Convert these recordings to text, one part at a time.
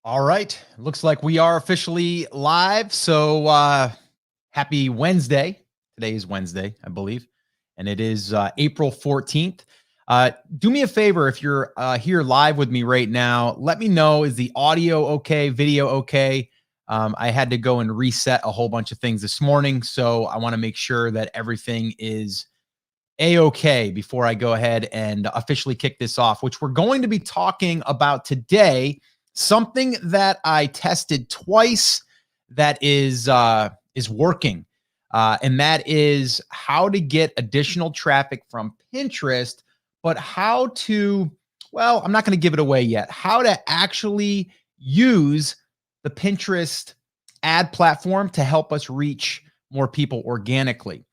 All right. Looks like we are officially live. So happy Wednesday. Today is Wednesday, I believe. And it is April 14th. Do me a favor if you're here live with me right now. Let me know, is the audio okay? Video okay? I had to go and reset a whole bunch of things this morning. So I want to make sure that everything is a-okay before I go ahead and officially kick this off, which we're going to be talking about today. Something that I tested twice that is working, and that is how to get additional traffic from Pinterest, but how to, well, I'm not going to give it away yet, how to actually use the Pinterest ad platform to help us reach more people organically.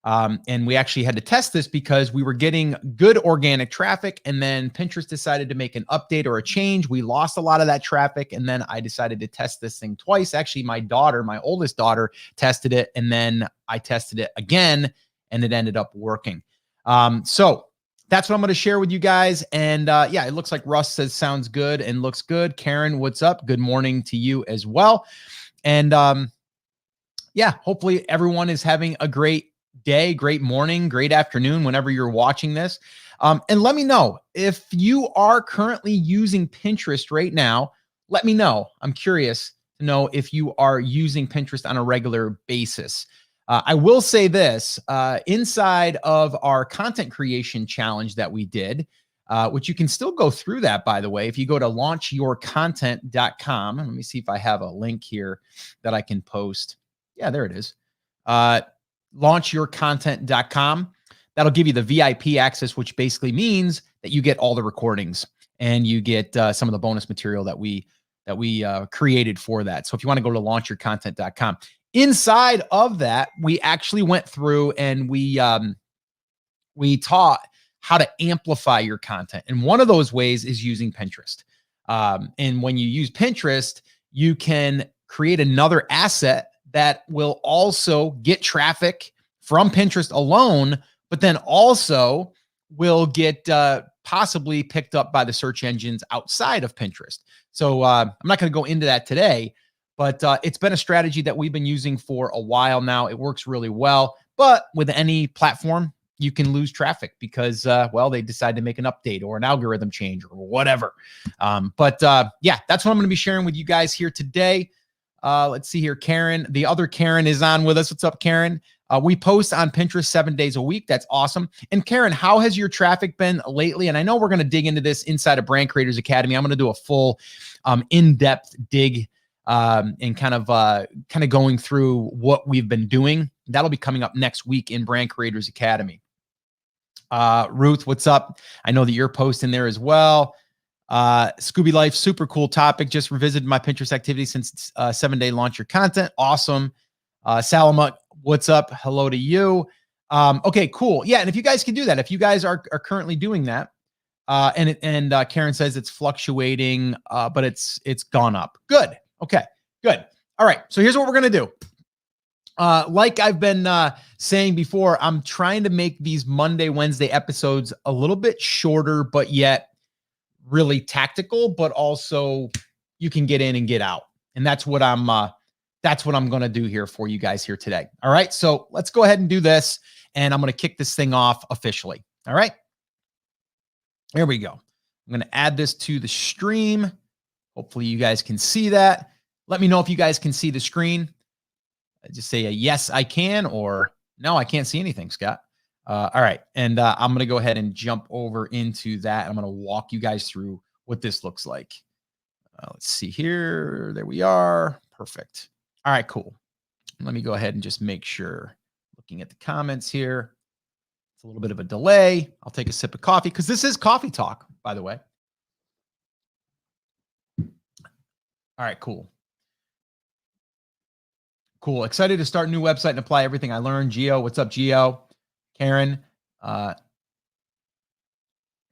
And we actually had to test this because we were getting good organic traffic, and then Pinterest decided to make an update or a change. We lost a lot of that traffic, and then I decided to test this thing twice. Actually, my oldest daughter, tested it, and then I tested it again, and it ended up working. So that's what I'm going to share with you guys. And yeah, it looks like Russ says sounds good and looks good. Karen, what's up? Good morning to you as well. And yeah, hopefully everyone is having a great day, great morning, great afternoon, whenever you're watching this. And let me know if you are currently using Pinterest right now. Let me know. I'm curious to know if you are using Pinterest on a regular basis. I will say this, inside of our content creation challenge that we did, which you can still go through that, by the way, if you go to launchyourcontent.com. Let me see if I have a link here that I can post. Yeah, there it is. Launchyourcontent.com. That'll give you the VIP access, which basically means that you get all the recordings and you get some of the bonus material that we created for that. So if you want to go to launchyourcontent.com, inside of that, we actually went through and we taught how to amplify your content. And one of those ways is using Pinterest. And when you use Pinterest, you can create another asset that will also get traffic from Pinterest alone, but then also will get possibly picked up by the search engines outside of Pinterest. So I'm not going to go into that today, but it's been a strategy that we've been using for a while now. It works really well, but with any platform, you can lose traffic because, well, they decide to make an update or an algorithm change or whatever. But yeah, that's what I'm going to be sharing with you guys here today. Let's see here. Karen, the other Karen is on with us. What's up, Karen? We post on Pinterest 7 days a week. That's awesome. And Karen, how has your traffic been lately? And I know we're going to dig into this inside of Brand Creators Academy. I'm going to do a full in-depth dig and kind of going through what we've been doing. That'll be coming up next week in Brand Creators Academy. Ruth, what's up? I know that you're posting there as well. Scooby Life, super cool topic. Just revisited my Pinterest activity since 7 day launch your content. Awesome. Salamut, what's up? Hello to you. Okay, cool. Yeah, and if you guys can do that, if you guys are currently doing that, and Karen says it's fluctuating, but it's gone up. Good. Okay, good. All right. So here's what we're gonna do. Like I've been saying before, I'm trying to make these Monday, Wednesday episodes a little bit shorter, but yet really tactical, but also you can get in and get out. And that's what I'm going to do here for you guys here today. All right. So let's go ahead and do this. And I'm going to kick this thing off officially. All right. There we go. I'm going to add this to the stream. Hopefully you guys can see that. Let me know if you guys can see the screen. Just say a yes, I can, or no, I can't see anything, Scott. All right. And I'm going to go ahead and jump over into that. I'm going to walk you guys through what this looks like. Let's see here. There we are. Perfect. All right, cool. Let me go ahead and just make sure. Looking at the comments here. It's a little bit of a delay. I'll take a sip of coffee because this is coffee talk, by the way. All right, cool. Cool. Excited to start a new website and apply everything I learned. Geo, what's up, Geo? Karen,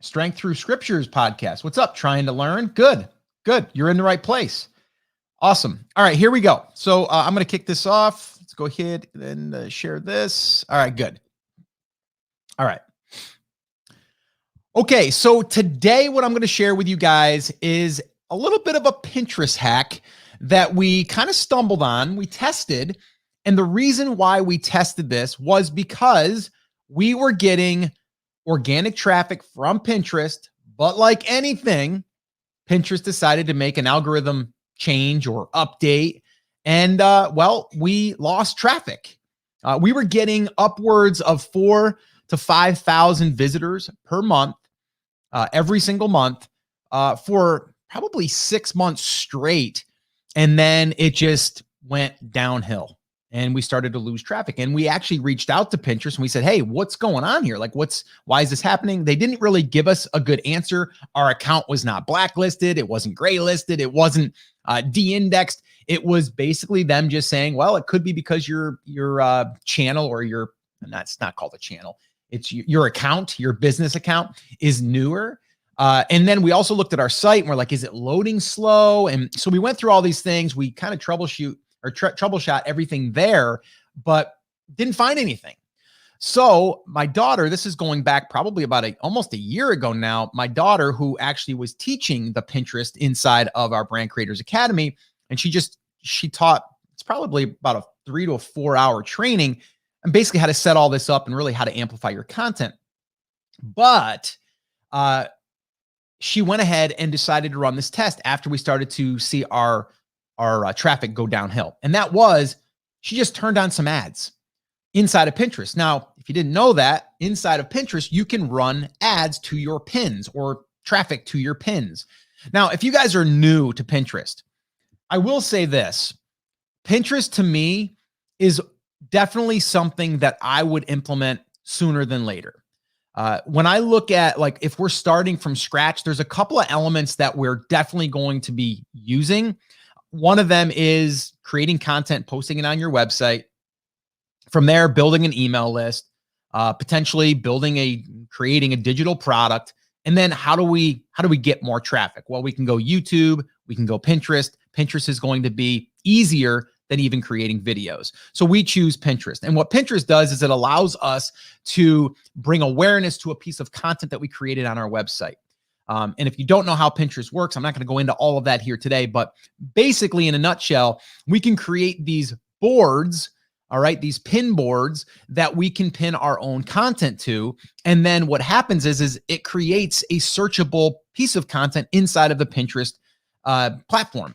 Strength Through Scriptures podcast. What's up? Trying to learn? Good. Good. You're in the right place. Awesome. All right, here we go. So I'm going to kick this off. Let's go ahead and share this. All right, good. All right. Okay, so today what I'm going to share with you guys is a little bit of a Pinterest hack that we kind of stumbled on. We tested, and the reason why we tested this was because we were getting organic traffic from Pinterest, but like anything, Pinterest decided to make an algorithm change or update, and well, we lost traffic. We were getting upwards of 4,000 to 5,000 visitors per month, every single month, for probably 6 months straight. And then it just went downhill and we started to lose traffic. And we actually reached out to Pinterest and we said, hey, what's going on here? Like, why is this happening? They didn't really give us a good answer. Our account was not blacklisted. It wasn't gray listed. It wasn't de-indexed. It was basically them just saying, well, it could be because your channel or and that's not called a channel. It's your account, your business account is newer. And then we also looked at our site and we're like, is it loading slow? And so we went through all these things. We kind of troubleshot everything there, but didn't find anything. So my daughter, this is going back probably about almost a year ago now, my daughter, who actually was teaching the Pinterest inside of our Brand Creators Academy, and she taught, it's probably about a 3 to 4 hour training, and basically how to set all this up and really how to amplify your content. But she went ahead and decided to run this test after we started to see our traffic go downhill. And that was, she just turned on some ads inside of Pinterest. Now, if you didn't know that, inside of Pinterest, you can run ads to your pins or traffic to your pins. Now, if you guys are new to Pinterest, I will say this. Pinterest to me is definitely something that I would implement sooner than later. When I look at, like, if we're starting from scratch, there's a couple of elements that we're definitely going to be using. One of them is creating content, posting it on your website. From there, building an email list, potentially creating a digital product. And then how do we get more traffic? Well, we can go YouTube, we can go Pinterest. Pinterest is going to be easier than even creating videos. So we choose Pinterest. And what Pinterest does is it allows us to bring awareness to a piece of content that we created on our website. And if you don't know how Pinterest works, I'm not going to go into all of that here today, but basically in a nutshell, we can create these boards, all right, these pin boards that we can pin our own content to. And then what happens is it creates a searchable piece of content inside of the Pinterest platform.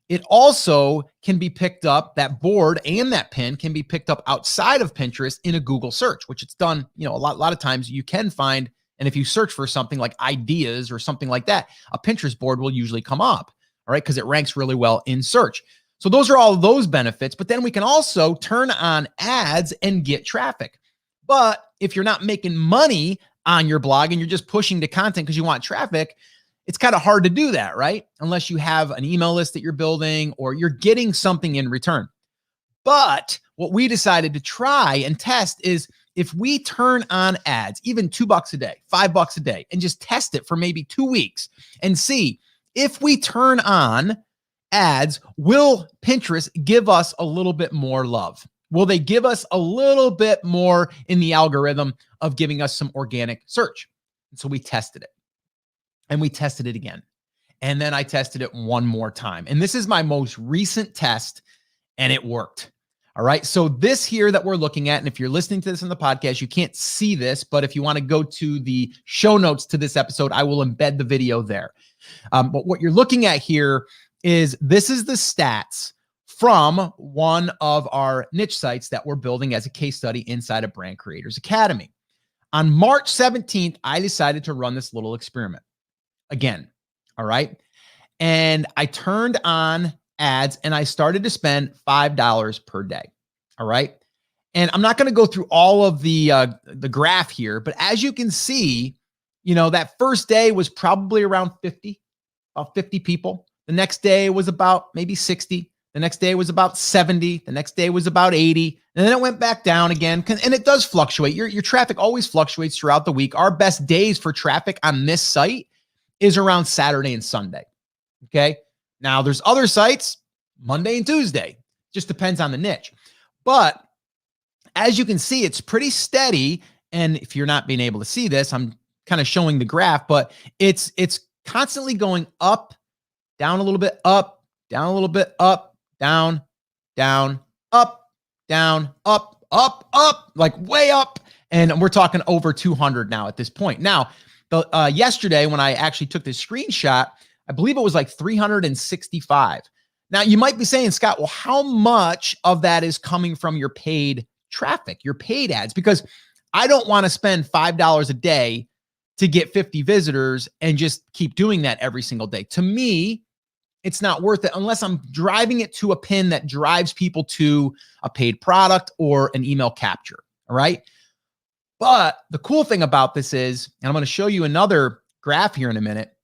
It also can be picked up, that board and that pin can be picked up outside of Pinterest in a Google search, which it's done, a lot of times you can find. And if you search for something like ideas or something like that, a Pinterest board will usually come up, all right, because it ranks really well in search. So those are all those benefits, but then we can also turn on ads and get traffic. But if you're not making money on your blog and you're just pushing the content because you want traffic, it's kind of hard to do that, right? Unless you have an email list that you're building or you're getting something in return. But what we decided to try and test is if we turn on ads, even $2 a day, $5 a day, and just test it for maybe 2 weeks and see if we turn on ads, will Pinterest give us a little bit more love? Will they give us a little bit more in the algorithm of giving us some organic search? And so we tested it. And we tested it again. And then I tested it one more time. And this is my most recent test, and it worked. All right. So this here that we're looking at, and if you're listening to this in the podcast, you can't see this, but if you want to go to the show notes to this episode, I will embed the video there. But what you're looking at here is this is the stats from one of our niche sites that we're building as a case study inside of Brand Creators Academy. On March 17th, I decided to run this little experiment again. All right. And I turned on ads and I started to spend $5 per day. All right. And I'm not going to go through all of the graph here, but as you can see, that first day was probably around 50 people. The next day was about maybe 60. The next day was about 70. The next day was about 80. And then it went back down again. And it does fluctuate. Your traffic always fluctuates throughout the week. Our best days for traffic on this site is around Saturday and Sunday. Okay. Now there's other sites, Monday and Tuesday. Just depends on the niche. But as you can see, it's pretty steady. And if you're not being able to see this, I'm kind of showing the graph, but it's constantly going up down a little bit, up, down a little bit, up, down, down, up, down, up, like way up. And we're talking over 200 now at this point. Now, yesterday when I actually took this screenshot, I believe it was like 365. Now, you might be saying, Scott, well, how much of that is coming from your paid traffic, your paid ads? Because I don't want to spend $5 a day to get 50 visitors and just keep doing that every single day. To me, it's not worth it unless I'm driving it to a pin that drives people to a paid product or an email capture. All right. But the cool thing about this is, and I'm going to show you another graph here in a minute,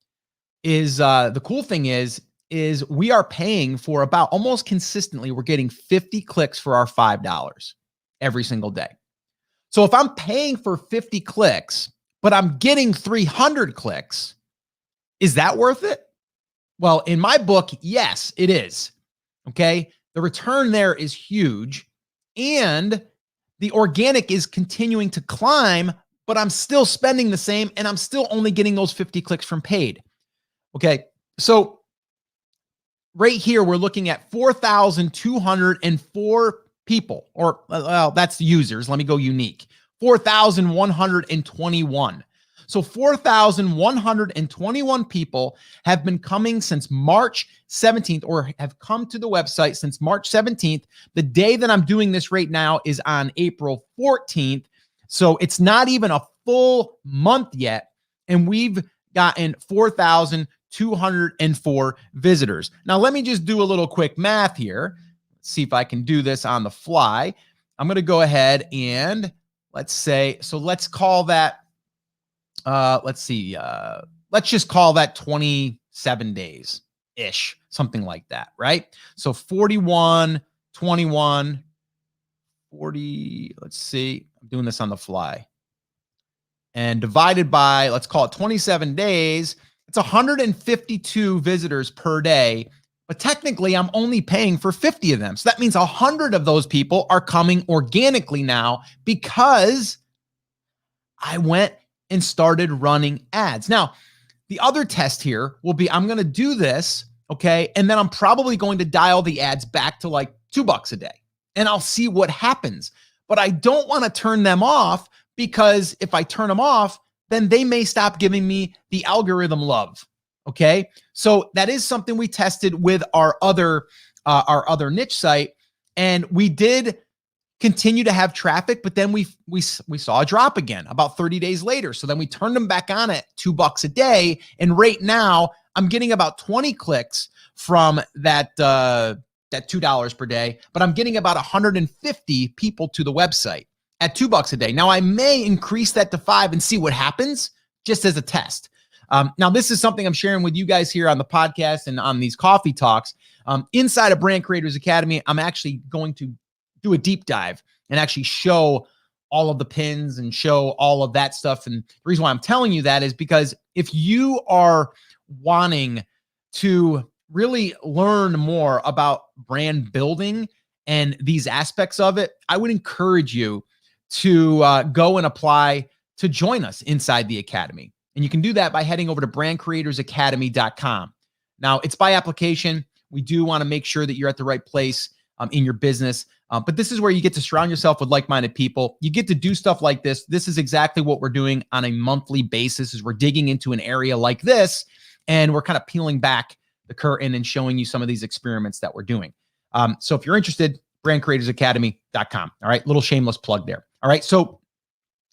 is the cool thing is we are paying for about almost consistently, we're getting 50 clicks for our $5 every single day. So if I'm paying for 50 clicks, but I'm getting 300 clicks, is that worth it? Well, in my book, yes, it is. Okay. The return there is huge. And the organic is continuing to climb, but I'm still spending the same and I'm still only getting those 50 clicks from paid. Okay. So right here, we're looking at 4,204 people, or well, that's users. Let me go unique. 4,121. So 4,121 people have been coming since March 17th, or have come to the website since March 17th. The day that I'm doing this right now is on April 14th. So it's not even a full month yet. And we've gotten 4,204 visitors. Now, let me just do a little quick math here. Let's see if I can do this on the fly. I'm going to go ahead and let's say, so let's call that, let's just call that 27 days-ish, something like that, right? So 41, 21, 40, let's see, I'm doing this on the fly. And divided by, let's call it 27 days, it's 152 visitors per day. But technically, I'm only paying for 50 of them. So that means 100 of those people are coming organically now because I went and started running ads. Now, the other test here will be I'm going to do this, okay? And then I'm probably going to dial the ads back to like $2 a day. And I'll see what happens. But I don't want to turn them off, because if I turn them off, then they may stop giving me the algorithm love. Okay. So that is something we tested with our other niche site. And we did continue to have traffic, but then we saw a drop again about 30 days later. So then we turned them back on at $2 a day. And right now I'm getting about 20 clicks from that $2 per day, but I'm getting about 150 people to the website at $2 a day. Now I may increase that to 5 and see what happens, just as a test. Now, this is something I'm sharing with you guys here on the podcast and on these coffee talks. Inside of Brand Creators Academy, I'm actually going to do a deep dive and actually show all of the pins and show all of that stuff. And the reason why I'm telling you that is because if you are wanting to really learn more about brand building and these aspects of it, I would encourage you to go and apply to join us inside the Academy. And you can do that by heading over to brandcreatorsacademy.com. Now, it's by application. We do want to make sure that you're at the right place in your business. But this is where you get to surround yourself with like-minded people. You get to do stuff like this. This is exactly what we're doing on a monthly basis, is we're digging into an area like this, and we're kind of peeling back the curtain and showing you some of these experiments that we're doing. So if you're interested, brandcreatorsacademy.com. All right, little shameless plug there. All right, so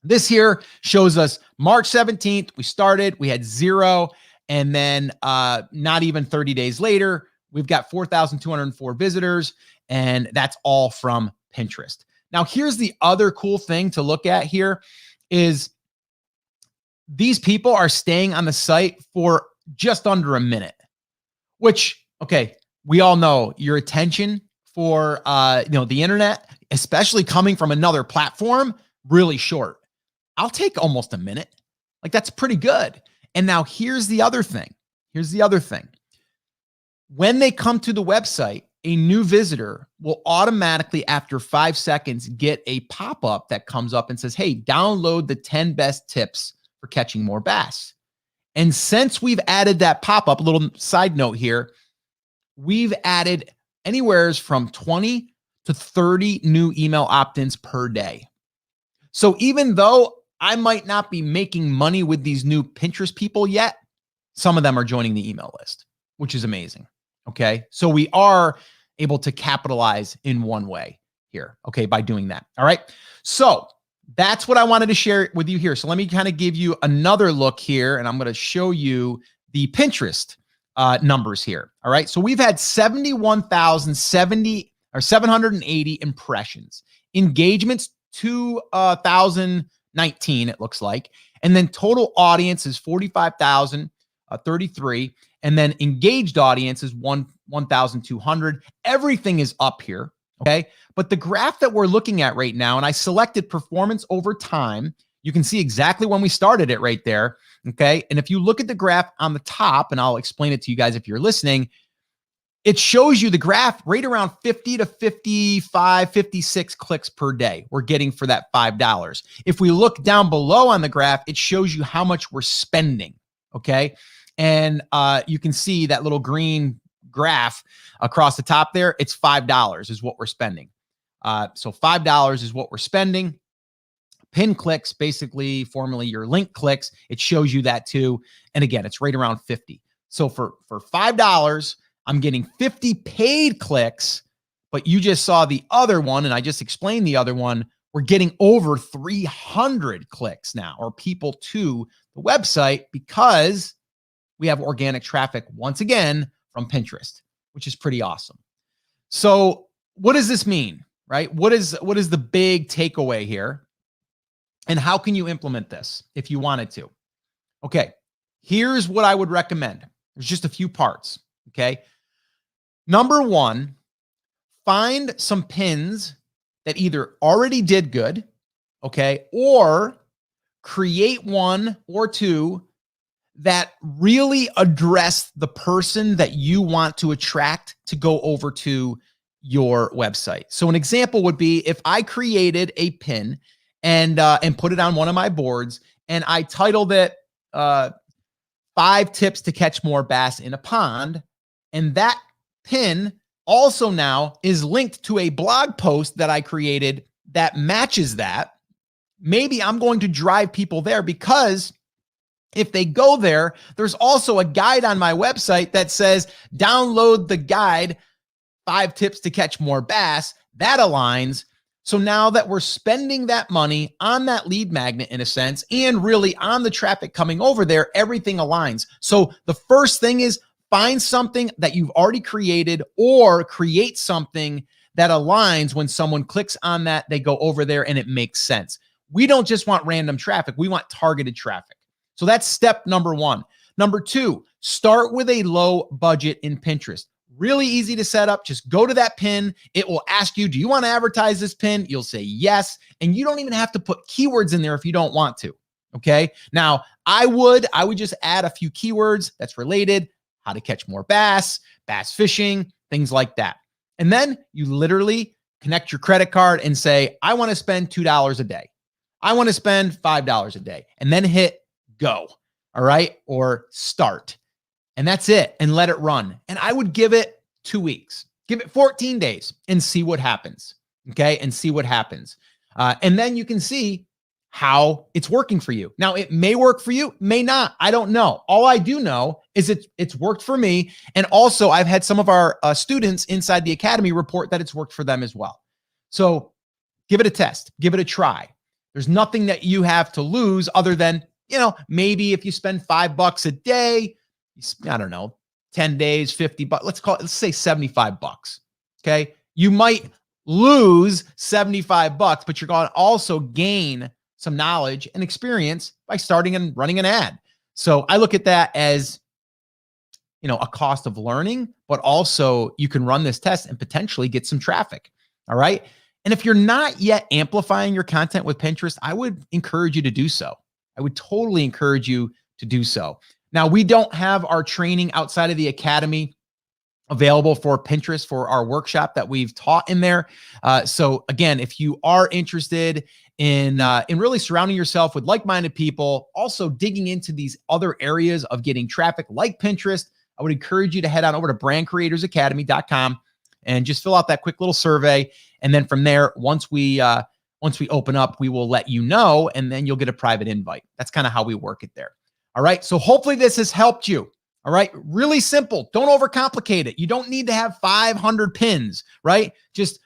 this here shows us March 17th, we started, we had 0, and then not even 30 days later, we've got 4,204 visitors, and that's all from Pinterest. Now, here's the other cool thing to look at here is these people are staying on the site for just under a minute, which, okay, we all know your attention for the internet, especially coming from another platform, really short. I'll take almost a minute. Like, that's pretty good. And now here's the other thing. When they come to the website, a new visitor will automatically, after 5 seconds, get a pop-up that comes up and says, hey, download the 10 best tips for catching more bass. And since we've added that pop-up, a little side note here, we've added anywhere from 20 to 30 new email opt-ins per day. So even though I might not be making money with these new Pinterest people yet, some of them are joining the email list, which is amazing. Okay. So we are able to capitalize in one way here. Okay. By doing that. All right. So that's what I wanted to share with you here. So let me kind of give you another look here, and I'm going to show you the Pinterest numbers here. All right. So we've had 780 impressions, engagements, 2019, it looks like. And then total audience is 45,033. And then engaged audience is 1,200. Everything is up here. Okay. But the graph that we're looking at right now, and I selected performance over time, you can see exactly when we started it right there. Okay. And if you look at the graph on the top, and I'll explain it to you guys if you're listening, it shows you the graph right around 50 to 55, 56 clicks per day we're getting for that $5. If we look down below on the graph, it shows you how much we're spending. Okay. And you can see that little green graph across the top there. It's $5 is what we're spending. So $5 is what we're spending. Pin clicks, basically formerly your link clicks, it shows you that too. And again, it's right around 50. So for $5, I'm getting 50 paid clicks, but you just saw the other one, and I just explained the other one. We're getting over 300 clicks now, or people to the website, because we have organic traffic once again from Pinterest, which is pretty awesome. So what does this mean, right? What is the big takeaway here? And how can you implement this if you wanted to? Okay, here's what I would recommend. There's just a few parts, okay? Number one, find some pins that either already did good, okay, or create one or two that really address the person that you want to attract to go over to your website. So an example would be if I created a pin and put it on one of my boards, and I titled it 5 tips to catch more bass in a pond, and that pin also now is linked to a blog post that I created that matches that. Maybe I'm going to drive people there, because if they go there, there's also a guide on my website that says download the guide, 5 tips to catch more bass. That aligns. So now that we're spending that money on that lead magnet in a sense, and really on the traffic coming over there, everything aligns. So the first thing is find something that you've already created, or create something that aligns. When someone clicks on that, they go over there and it makes sense. We don't just want random traffic. We want targeted traffic. So that's step number one. Number two, start with a low budget in Pinterest. Really easy to set up. Just go to that pin. It will ask you, do you want to advertise this pin? You'll say yes. And you don't even have to put keywords in there if you don't want to. Okay. Now I would just add a few keywords that's related: how to catch more bass, bass fishing, things like that. And then you literally connect your credit card and say, I want to spend $2 a day. I want to spend $5 a day, and then hit go. All right. Or start. And that's it. And let it run. And I would give it 2 weeks, give it 14 days and see what happens. Okay. And see what happens. And then you can see how it's working for you. Now, it may work for you, may not. I don't know. All I do know is it's worked for me. And also I've had some of our students inside the academy report that it's worked for them as well. So give it a test, give it a try. There's nothing that you have to lose other than, maybe if you spend $5 a day, I don't know, 10 days, 50 bucks, let's say $75. Okay. You might lose $75, but you're going to also gain some knowledge and experience by starting and running an ad. So I look at that as, a cost of learning, but also you can run this test and potentially get some traffic. All right. And if you're not yet amplifying your content with Pinterest, I would encourage you to do so. I would totally encourage you to do so. Now, we don't have our training outside of the academy available for Pinterest for our workshop that we've taught in there. So again, if you are interested in really surrounding yourself with like-minded people, also digging into these other areas of getting traffic like Pinterest, I would encourage you to head on over to brandcreatorsacademy.com and just fill out that quick little survey. And then from there, once we open up, we will let you know, and then you'll get a private invite. That's kind of how we work it there. All right. So hopefully this has helped you. All right. Really simple. Don't overcomplicate it. You don't need to have 500 pins, right? Just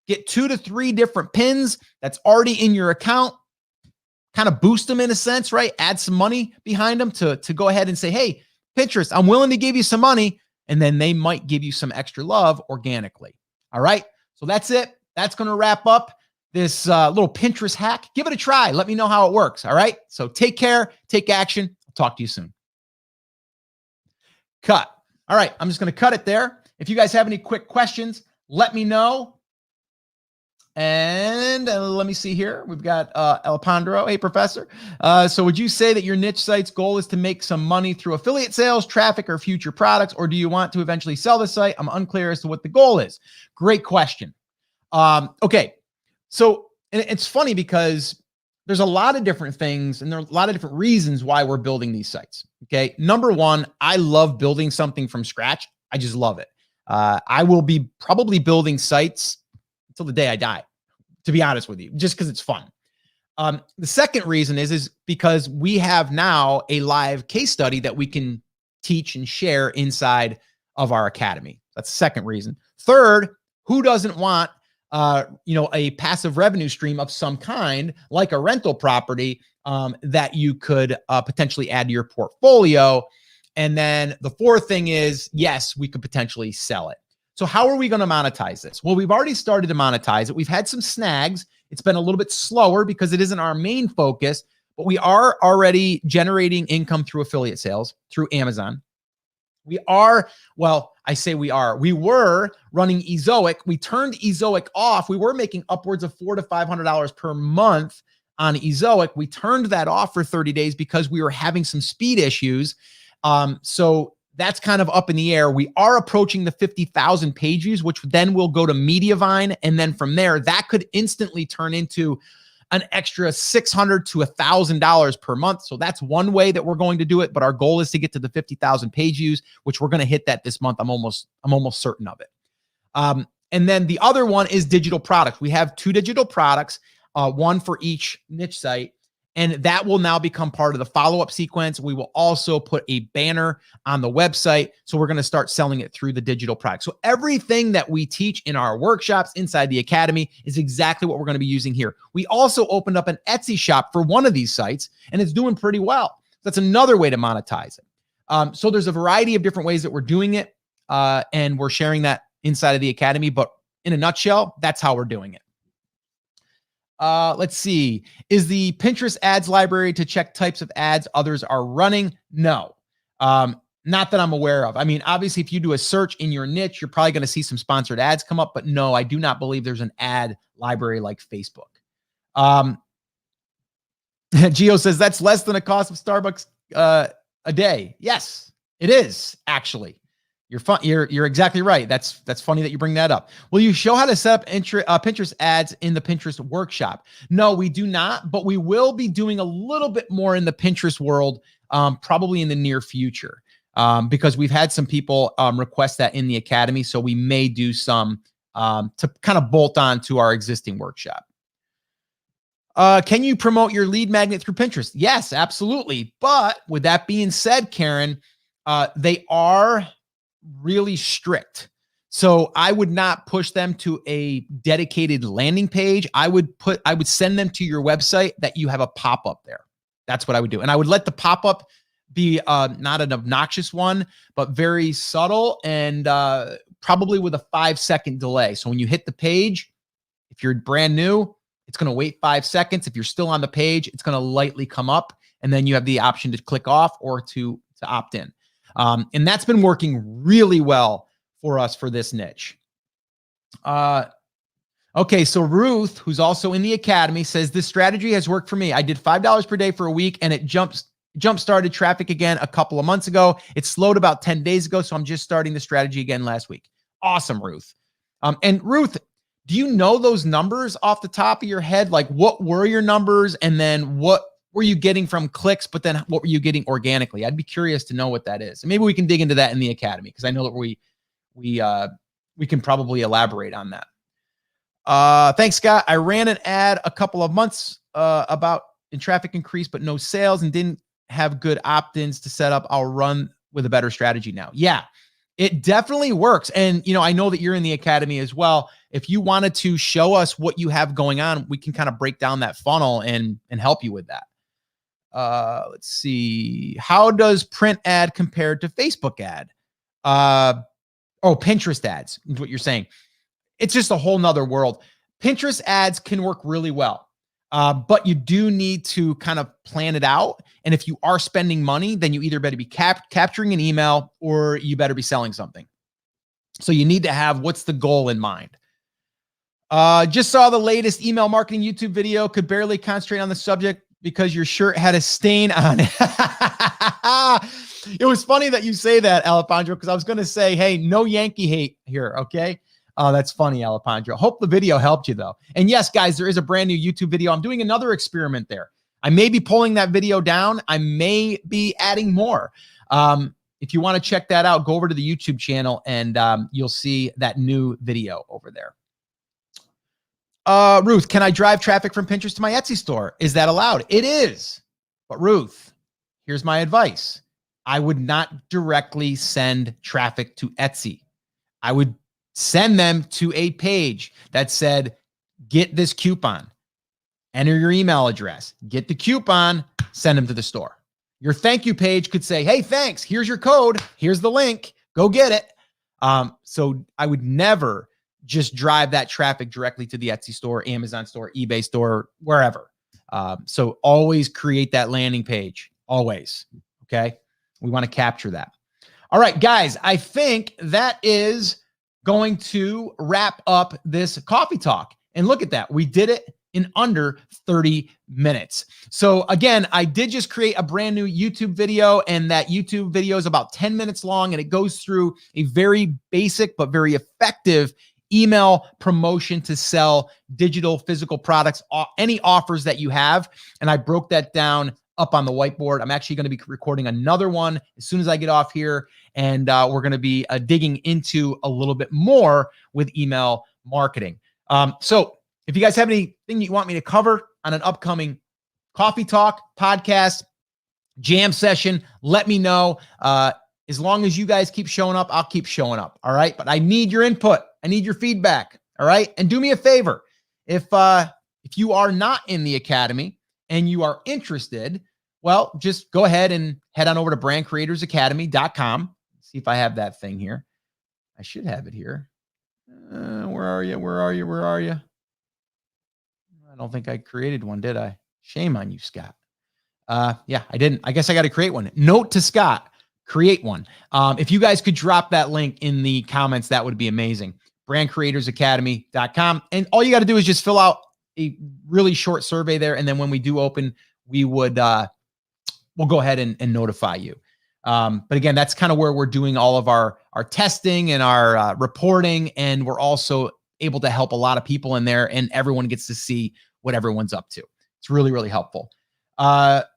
get 2 to 3 different pins that's already in your account, kind of boost them in a sense, right? Add some money behind them to go ahead and say, hey, Pinterest, I'm willing to give you some money. And then they might give you some extra love organically. All right. So that's it. That's going to wrap up this little Pinterest hack. Give it a try. Let me know how it works. All right. So take care, take action. I'll talk to you soon. Cut. All right. I'm just going to cut it there. If you guys have any quick questions, let me know. And let me see here. We've got Alejandro. Hey, professor. So would you say that your niche site's goal is to make some money through affiliate sales, traffic, or future products? Or do you want to eventually sell the site? I'm unclear as to what the goal is. Great question. Okay. So it's funny because there's a lot of different things and there are a lot of different reasons why we're building these sites. Okay. Number one, I love building something from scratch. I just love it. I will be probably building sites until the day I die, to be honest with you, just because it's fun. The second reason is because we have now a live case study that we can teach and share inside of our academy. That's the second reason. Third, who doesn't want a passive revenue stream of some kind, like a rental property, that you could potentially add to your portfolio? And then the fourth thing is, yes, we could potentially sell it. So how are we going to monetize this? Well, we've already started to monetize it. We've had some snags. It's been a little bit slower because it isn't our main focus, but we are already generating income through affiliate sales through Amazon. We were running Ezoic. We turned Ezoic off. We were making upwards of $400 to $500 per month on Ezoic. We turned that off for 30 days because we were having some speed issues. So that's kind of up in the air. We are approaching the 50,000 page views, which then will go to Mediavine. And then from there, that could instantly turn into an extra $600 to $1,000 per month. So that's one way that we're going to do it. But our goal is to get to the 50,000 page views, which we're going to hit that this month. I'm almost certain of it. And then the other one is digital products. We have 2 digital products, one for each niche site. And that will now become part of the follow-up sequence. We will also put a banner on the website. So we're going to start selling it through the digital product. So everything that we teach in our workshops inside the academy is exactly what we're going to be using here. We also opened up an Etsy shop for one of these sites, and it's doing pretty well. That's another way to monetize it. So there's a variety of different ways that we're doing it, and we're sharing that inside of the academy. But in a nutshell, that's how we're doing it. Let's see. Is the Pinterest ads library to check types of ads others are running? No, not that I'm aware of. I mean, obviously, if you do a search in your niche, you're probably going to see some sponsored ads come up. But no, I do not believe there's an ad library like Facebook. Gio says that's less than a cost of Starbucks a day. Yes, it is actually. You're exactly right. That's funny that you bring that up. Will you show how to set up Pinterest ads in the Pinterest workshop? No, we do not, but we will be doing a little bit more in the Pinterest world, probably in the near future, because we've had some people request that in the academy. So we may do some to kind of bolt on to our existing workshop. Can you promote your lead magnet through Pinterest? Yes, absolutely. But with that being said, Karen, they are really strict. So I would not push them to a dedicated landing page. I would send them to your website that you have a pop-up there. That's what I would do. And I would let the pop-up be not an obnoxious one, but very subtle and probably with a 5-second delay. So when you hit the page, if you're brand new, it's going to wait 5 seconds. If you're still on the page, it's going to lightly come up. And then you have the option to click off or to opt in. And that's been working really well for us for this niche. Okay, so Ruth, who's also in the academy, says this strategy has worked for me. I did $5 per day for a week and it jumps jump-started traffic again a couple of months ago. It slowed about 10 days ago, so I'm just starting the strategy again last week. Awesome, Ruth. And Ruth, do you know those numbers off the top of your head? Like, what were your numbers, and then what were you getting from clicks, but then what were you getting organically? I'd be curious to know what that is. And maybe we can dig into that in the academy, because I know that we can probably elaborate on that. Thanks, Scott. I ran an ad a couple of months about in traffic increase, but no sales, and didn't have good opt-ins to set up. I'll run with a better strategy now. Yeah, it definitely works. And, you know, I know that you're in the academy as well. If you wanted to show us what you have going on, we can kind of break down that funnel and help you with that. Let's see. How does print ad compare to Facebook ad? Oh, Pinterest ads is what you're saying. It's just a whole nother world. Pinterest ads can work really well. But you do need to kind of plan it out. And if you are spending money, then you either better be capturing an email, or you better be selling something. So you need to have what's the goal in mind. Just saw the latest email marketing YouTube video. Could barely concentrate on the subject because your shirt had a stain on it. It was funny that you say that, Alejandro, because I was going to say, hey, no Yankee hate here, okay? That's funny, Alejandro. Hope the video helped you, though. And yes, guys, there is a brand new YouTube video. I'm doing another experiment there. I may be pulling that video down. I may be adding more. If you want to check that out, go over to the YouTube channel, and you'll see that new video over there. Ruth, can I drive traffic from Pinterest to my Etsy store? Is that allowed? It is. But Ruth, here's my advice. I would not directly send traffic to Etsy. I would send them to a page that said, get this coupon, enter your email address, get the coupon, send them to the store. Your thank you page could say, hey, thanks, here's your code, here's the link, go get it. So I would never just drive that traffic directly to the Etsy store, Amazon store, eBay store, wherever. So always create that landing page, always, okay? We want to capture that. All right, guys, I think that is going to wrap up this coffee talk. And look at that. We did it in under 30 minutes. So again, I did just create a brand new YouTube video, and that YouTube video is about 10 minutes long, and it goes through a very basic but very effective email promotion to sell digital physical products, any offers that you have. And I broke that down up on the whiteboard. I'm actually going to be recording another one as soon as I get off here. And we're going to be digging into a little bit more with email marketing. So if you guys have anything you want me to cover on an upcoming coffee talk, podcast, jam session, let me know. As long as you guys keep showing up, I'll keep showing up. All right. But I need your input. I need your feedback. All right. And do me a favor. If you are not in the academy and you are interested, well, just go ahead and head on over to brandcreatorsacademy.com. See if I have that thing here. I should have it here. Where are you? Where are you? Where are you? I don't think I created one, did I? Shame on you, Scott. Yeah, I didn't. I guess I got to create one. Note to Scott, create one. If you guys could drop that link in the comments, that would be amazing. brandcreatorsacademy.com. And all you got to do is just fill out a really short survey there. And then when we do open, we would, we'll go ahead and notify you. But again, that's kind of where we're doing all of our testing and our reporting. And we're also able to help a lot of people in there, and everyone gets to see what everyone's up to. It's really, really helpful. Let's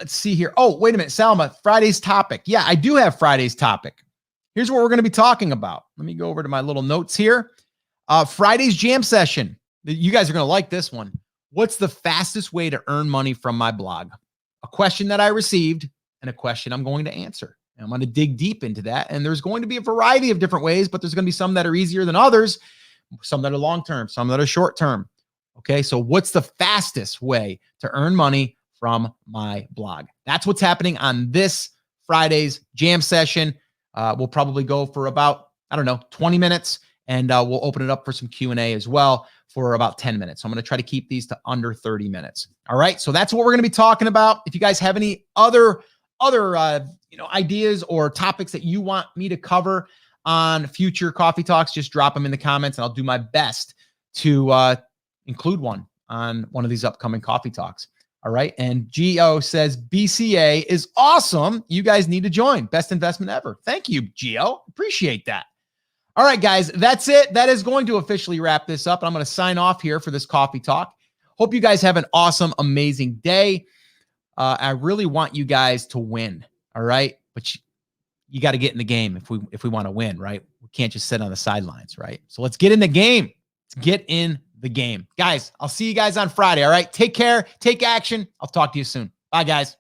see here. Oh, wait a minute, Salma, Friday's topic. Yeah, I do have Friday's topic. Here's what we're going to be talking about. Let me go over to my little notes here. Friday's jam session. You guys are going to like this one. What's the fastest way to earn money from my blog? A question that I received and a question I'm going to answer. And I'm going to dig deep into that. And there's going to be a variety of different ways, but there's going to be some that are easier than others, some that are long-term, some that are short-term. Okay, so what's the fastest way to earn money from my blog? That's what's happening on this Friday's jam session. We'll probably go for about, 20 minutes, and we'll open it up for some Q&A as well for about 10 minutes. So I'm going to try to keep these to under 30 minutes. All right, so that's what we're going to be talking about. If you guys have any other ideas or topics that you want me to cover on future coffee talks, just drop them in the comments, and I'll do my best to include one on one of these upcoming coffee talks. All right. And Geo says BCA is awesome. You guys need to join. Best investment ever. Thank you, Geo. Appreciate that. All right, guys, that's it. That is going to officially wrap this up. I'm going to sign off here for this coffee talk. Hope you guys have an awesome, amazing day. I really want you guys to win. All right. But you got to get in the game if we want to win, right? We can't just sit on the sidelines, right? So let's get in the game. Let's get in the game. Guys, I'll see you guys on Friday. All right. Take care. Take action. I'll talk to you soon. Bye, guys.